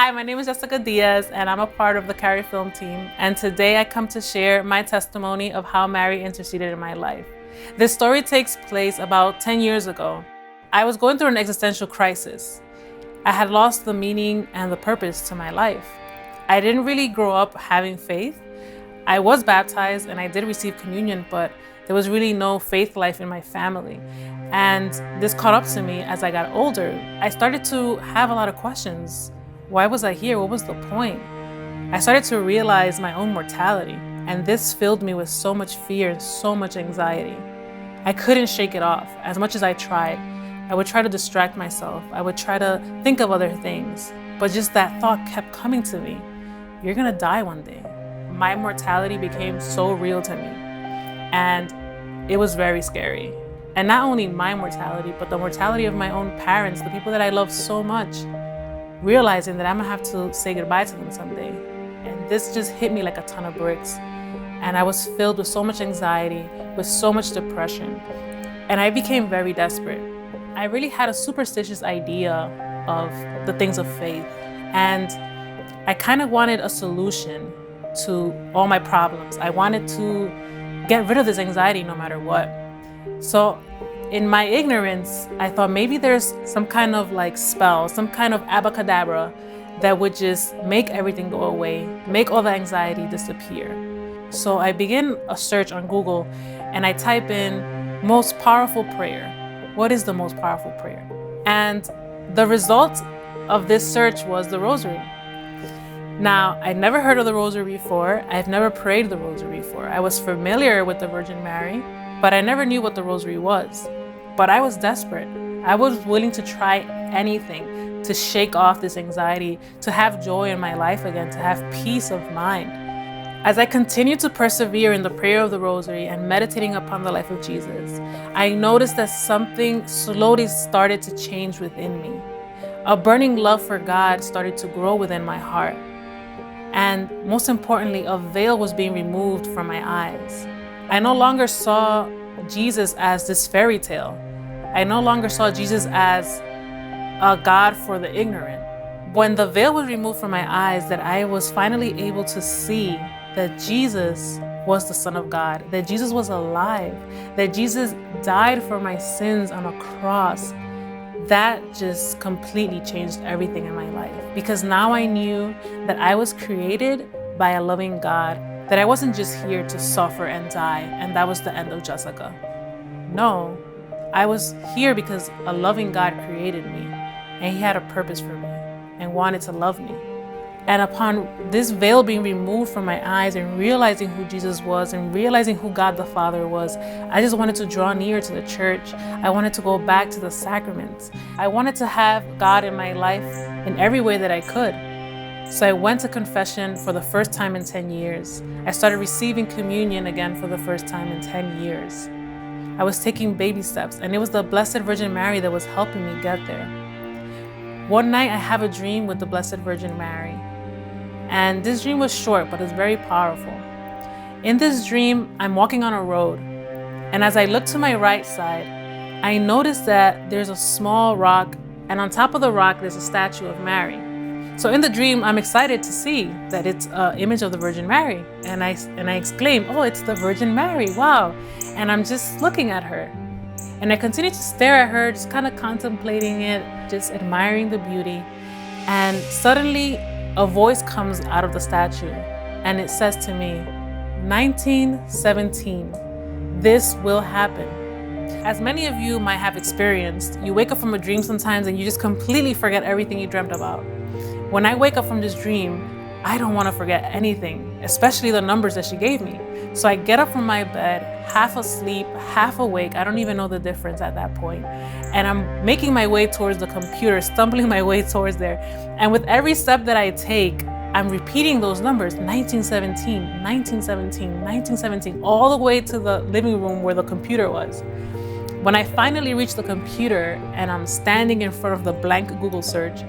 Hi, my name is Jessica Diaz, and I'm a part of the Carrie Film team. And today I come to share my testimony of how Mary interceded in my life. This story takes place about 10 years ago. I was going through an existential crisis. I had lost the meaning and the purpose to my life. I didn't really grow up having faith. I was baptized and I did receive communion, but there was really no faith life in my family. And this caught up to me as I got older. I started to have a lot of questions. Why was I here? What was the point? I started to realize my own mortality, and this filled me with so much fear and so much anxiety. I couldn't shake it off. As much as I tried, I would try to distract myself. I would try to think of other things, but just that thought kept coming to me. You're gonna die one day. My mortality became so real to me, and it was very scary. And not only my mortality, but the mortality of my own parents, the people that I love so much. Realizing that I'm gonna have to say goodbye to them someday. And this just hit me like a ton of bricks. And I was filled with so much anxiety, with so much depression. And I became very desperate. I really had a superstitious idea of the things of faith. And I kind of wanted a solution to all my problems. I wanted to get rid of this anxiety no matter what. So in my ignorance, I thought maybe there's some kind of like spell, some kind of abracadabra that would just make everything go away, make all the anxiety disappear. So I begin a search on Google and I type in most powerful prayer. What is the most powerful prayer? And the result of this search was the rosary. Now, I'd never heard of the rosary before. I've never prayed the rosary before. I was familiar with the Virgin Mary, but I never knew what the rosary was. But I was desperate. I was willing to try anything to shake off this anxiety, to have joy in my life again, to have peace of mind. As I continued to persevere in the prayer of the rosary and meditating upon the life of Jesus, I noticed that something slowly started to change within me. A burning love for God started to grow within my heart. And most importantly, a veil was being removed from my eyes. I no longer saw Jesus as this fairy tale. I no longer saw Jesus as a God for the ignorant. When the veil was removed from my eyes, that I was finally able to see that Jesus was the Son of God, that Jesus was alive, that Jesus died for my sins on a cross. That just completely changed everything in my life, because now I knew that I was created by a loving God, that I wasn't just here to suffer and die, and that was the end of Jessica. No, I was here because a loving God created me, and He had a purpose for me and wanted to love me. And upon this veil being removed from my eyes and realizing who Jesus was and realizing who God the Father was, I just wanted to draw near to the church. I wanted to go back to the sacraments. I wanted to have God in my life in every way that I could. So I went to confession for the first time in 10 years. I started receiving communion again for the first time in 10 years. I was taking baby steps, and it was the Blessed Virgin Mary that was helping me get there. One night I have a dream with the Blessed Virgin Mary. And this dream was short, but it's very powerful. In this dream, I'm walking on a road. And as I look to my right side, I notice that there's a small rock, and on top of the rock, there's a statue of Mary. So in the dream, I'm excited to see that it's an image of the Virgin Mary. And I exclaim, oh, it's the Virgin Mary, wow. And I'm just looking at her. And I continue to stare at her, just kind of contemplating it, just admiring the beauty. And suddenly, a voice comes out of the statue, and it says to me, 1917, this will happen. As many of you might have experienced, you wake up from a dream sometimes and you just completely forget everything you dreamt about. When I wake up from this dream, I don't want to forget anything, especially the numbers that she gave me. So I get up from my bed, half asleep, half awake. I don't even know the difference at that point. And I'm making my way towards the computer, stumbling my way towards there. And with every step that I take, I'm repeating those numbers, 1917, 1917, 1917, all the way to the living room where the computer was. When I finally reach the computer and I'm standing in front of the blank Google search,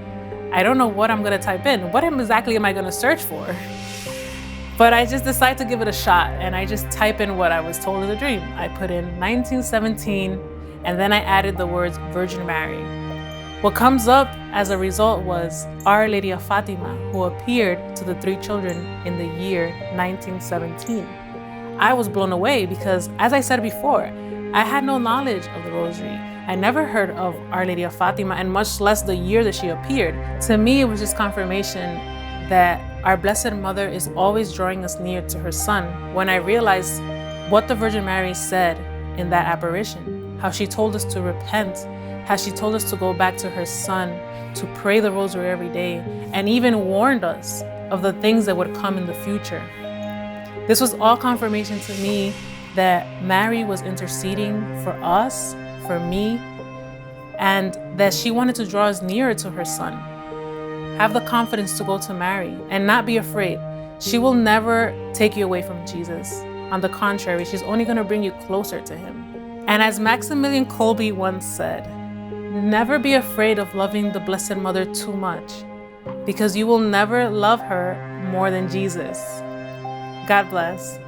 I don't know what I'm gonna type in. What exactly am I gonna search for? But I just decide to give it a shot, and I just type in what I was told in the dream. I put in 1917, and then I added the words Virgin Mary. What comes up as a result was Our Lady of Fatima, who appeared to the 3 children in the year 1917. I was blown away because, as I said before, I had no knowledge of the rosary. I never heard of Our Lady of Fatima, and much less the year that she appeared. To me, it was just confirmation that our Blessed Mother is always drawing us near to her Son. When I realized what the Virgin Mary said in that apparition, how she told us to repent, how she told us to go back to her Son, to pray the rosary every day, and even warned us of the things that would come in the future. This was all confirmation to me that Mary was interceding for us, for me, and that she wanted to draw us nearer to her Son. Have the confidence to go to Mary and not be afraid. She will never take you away from Jesus. On the contrary, she's only going to bring you closer to him. And as Maximilian Kolbe once said, never be afraid of loving the Blessed Mother too much, because you will never love her more than Jesus. God bless.